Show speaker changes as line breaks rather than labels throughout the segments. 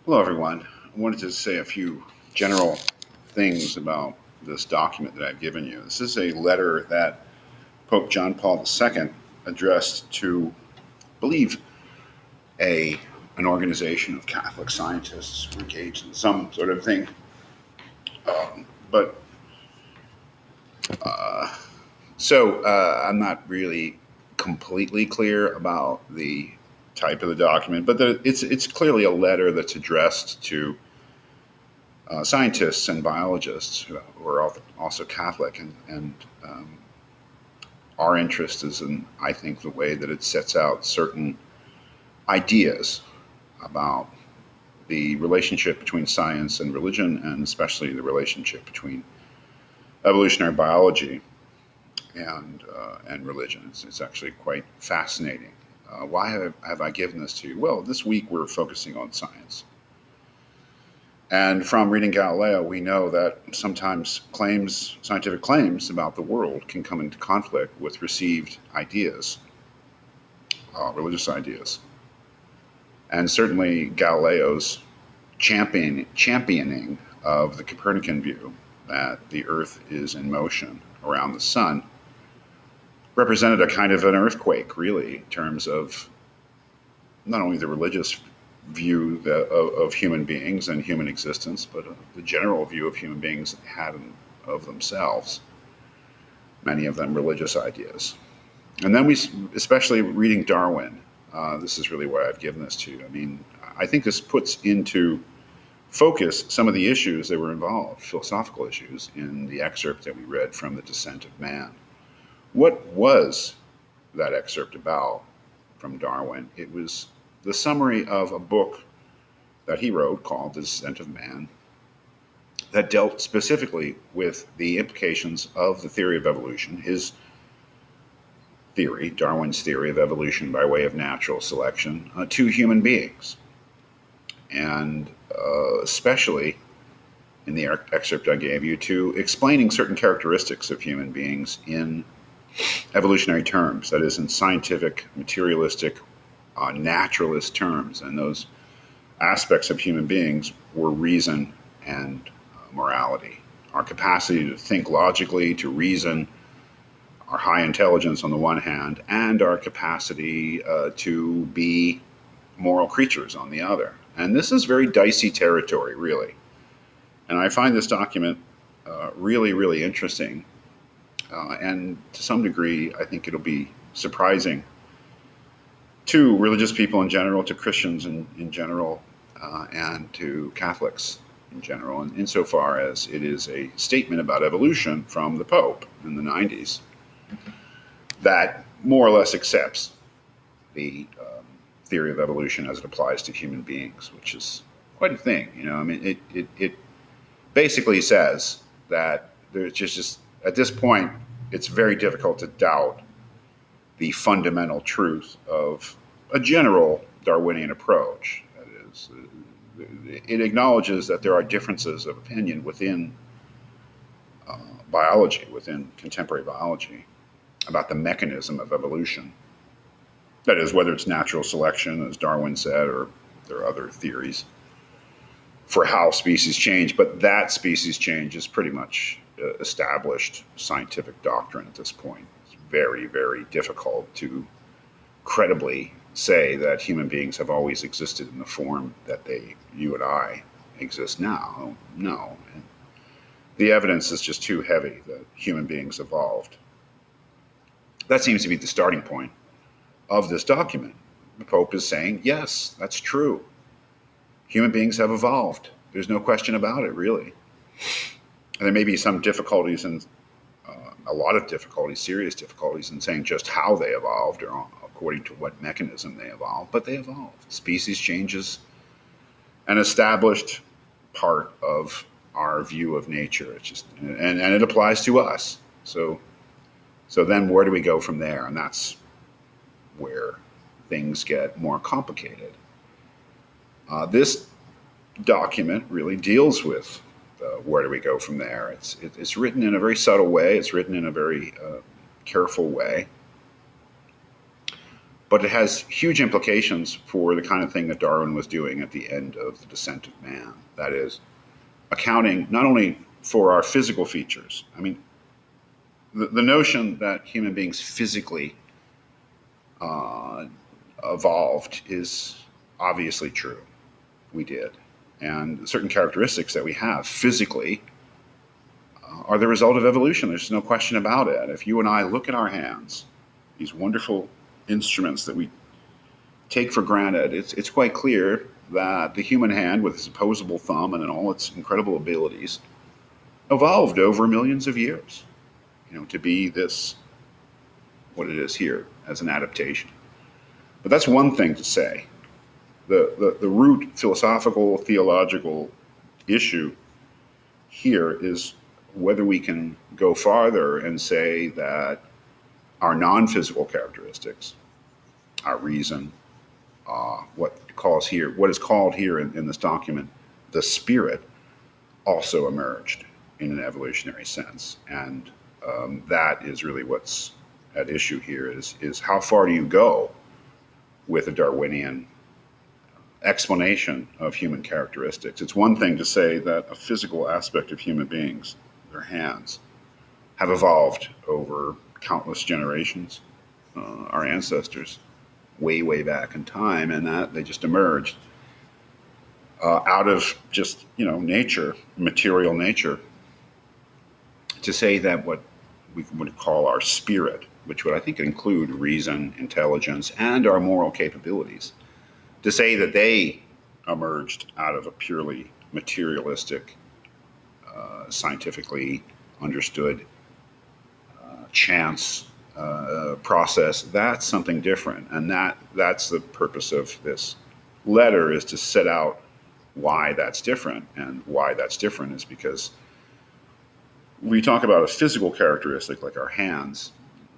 Hello, everyone. I wanted to say a few general things about this document that I've given you. This is a letter that Pope John Paul II addressed to, I believe, a an organization of Catholic scientists who engaged in some sort of thing. But uh, I'm not really completely clear about the type of the document, but it's clearly a letter that's addressed to scientists and biologists who are also Catholic, and our interest is in, I think, the way that it sets out certain ideas about the relationship between science and religion, and especially the relationship between evolutionary biology and religion. It's actually quite fascinating. Why have I given this to you? Well, this week we're focusing on science. And from reading Galileo, we know that sometimes scientific claims about the world can come into conflict with received ideas, religious ideas. And certainly Galileo's championing of the Copernican view that the Earth is in motion around the sun represented a kind of an earthquake, really, in terms of not only the religious view of human beings and human existence, but the general view of human beings had of themselves, many of them religious ideas. And then especially reading Darwin, this is really why I've given this to you. I mean, I think this puts into focus some of the issues that were involved, philosophical issues, in the excerpt that we read from The Descent of Man. What was that excerpt about from Darwin? It was the summary of a book that he wrote called The Descent of Man that dealt specifically with the implications of the theory of evolution, his theory, Darwin's theory of evolution by way of natural selection, to human beings. And especially in the excerpt I gave you, to explaining certain characteristics of human beings in evolutionary terms, that is, in scientific, materialistic, naturalist terms. And those aspects of human beings were reason and morality. Our capacity to think logically, to reason, our high intelligence on the one hand, and our capacity to be moral creatures on the other. And this is very dicey territory, really. And I find this document really, really interesting. And to some degree, I think it'll be surprising to religious people in general, to Christians in general, and to Catholics in general, and insofar as it is a statement about evolution from the Pope in the 90s that more or less accepts the theory of evolution as it applies to human beings, which is quite a thing. I mean, it basically says that there's just at this point, it's very difficult to doubt the fundamental truth of a general Darwinian approach. That is, it acknowledges that there are differences of opinion within biology, within contemporary biology, about the mechanism of evolution. That is, whether it's natural selection, as Darwin said, or there are other theories for how species change. But that species change is pretty much established scientific doctrine at this point. It's very, very difficult to credibly say that human beings have always existed in the form that you and I, exist now. No. And the evidence is just too heavy that human beings evolved. That seems to be the starting point of this document. The Pope is saying, yes, that's true. Human beings have evolved. There's no question about it, really. And there may be some difficulties, and a lot of difficulties, serious difficulties, in saying just how they evolved or according to what mechanism they evolved, but they evolved. Species change is an established part of our view of nature. It's just, and it applies to us. So then where do we go from there? And that's where things get more complicated. This document really deals with where do we go from there. It's written in a very subtle way. It's written in a very careful way. but it has huge implications for the kind of thing that Darwin was doing at the end of The Descent of Man. That is, accounting not only for our physical features. I mean, the notion that human beings physically evolved is obviously true. We did. And certain characteristics that we have physically are the result of evolution. There's no question about it. If you and I look at our hands, these wonderful instruments that we take for granted, it's quite clear that the human hand, with its opposable thumb and all its incredible abilities, evolved over millions of years, to be this, what it is here, as an adaptation. But that's one thing to say. The root philosophical, theological issue here is whether we can go farther and say that our non-physical characteristics, our reason, what is called here in this document, the spirit, also emerged in an evolutionary sense. And that is really what's at issue here is how far do you go with a Darwinian explanation of human characteristics. It's one thing to say that a physical aspect of human beings, their hands, have evolved over countless generations, our ancestors, way back in time, and that they just emerged out of just nature, material nature. To say that what we would call our spirit, which would I think include reason, intelligence, and our moral capabilities, to say that they emerged out of a purely materialistic, scientifically understood chance process, that's something different. And that's the purpose of this letter, is to set out why that's different. And why that's different is because we talk about a physical characteristic like our hands.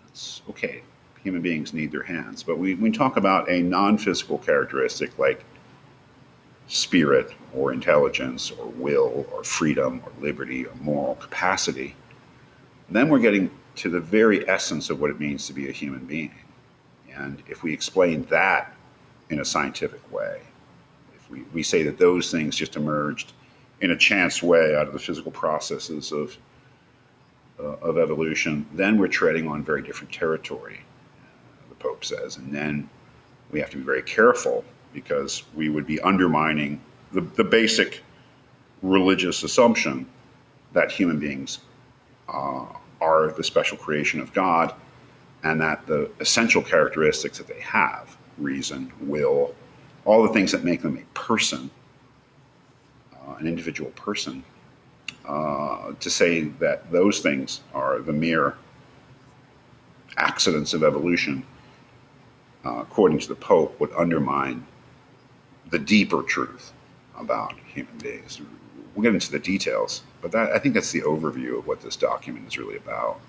It's okay. Human beings need their hands. But we talk about a non-physical characteristic like spirit or intelligence or will or freedom or liberty or moral capacity. Then we're getting to the very essence of what it means to be a human being. And if we explain that in a scientific way, if we say that those things just emerged in a chance way out of the physical processes of evolution, then we're treading on very different territory, the Pope says. And then we have to be very careful, because we would be undermining the basic religious assumption that human beings are the special creation of God, and that the essential characteristics that they have, reason, will, all the things that make them a person, an individual person, to say that those things are the mere accidents of evolution, according to the Pope, would undermine the deeper truth about human beings. We'll get into the details, but I think that's the overview of what this document is really about.